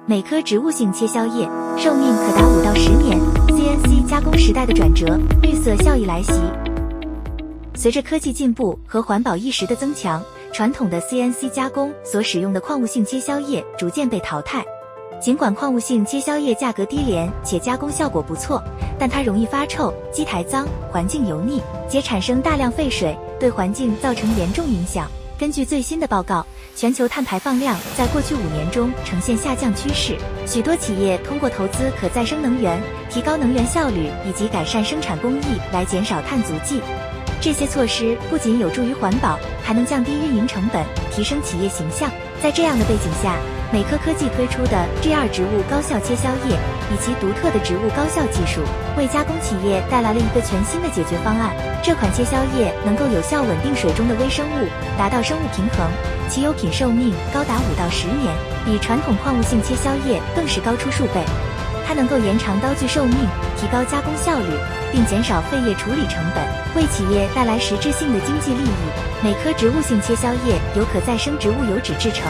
每颗植物性切削叶寿命可达5到10年。CNC 加工时代的转折，绿色效益来袭。随着科技进步和环保意识的增强，传统的 CNC 加工所使用的矿物性切削叶逐渐被淘汰。尽管矿物性切削叶价格低廉且加工效果不错，但它容易发臭、机台脏、环境油腻，且产生大量废水，对环境造成严重影响。根据最新的报告，全球碳排放量在过去5年中呈现下降趋势。许多企业通过投资可再生能源、提高能源效率以及改善生产工艺来减少碳足迹。这些措施不仅有助于环保，还能降低运营成本，提升企业形象。在这样的背景下，美科科技推出的 G2 植物高效切削液，以其独特的植物高效技术，为加工企业带来了一个全新的解决方案。这款切削液能够有效稳定水中的微生物，达到生物平衡，其油品寿命高达5到10年，比传统矿物性切削液更是高出数倍。它能够延长刀具寿命，提高加工效率，并减少废液处理成本，为企业带来实质性的经济利益。每颗植物性切削液由可再生植物油脂制成，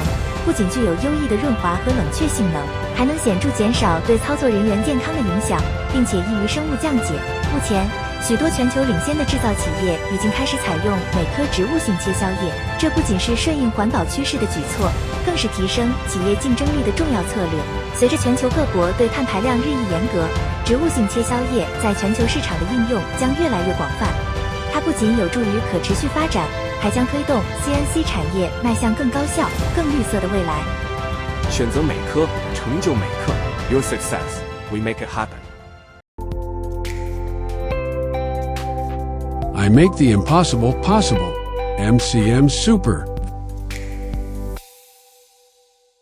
不仅具有优异的润滑和冷却性能，还能显著减少对操作人员健康的影响，并且易于生物降解。目前，许多全球领先的制造企业已经开始采用每颗植物性切削液，这不仅是顺应环保趋势的举措，更是提升企业竞争力的重要策略。随着全球各国对碳排量日益严格，植物性切削液在全球市场的应用将越来越广泛。它不仅有助于可持续发展，还将推动 CNC 产业迈向更高效、更绿色的未来。选择美科，成就美克 Your success, we make it happen. I make the impossible possible. MCM Super.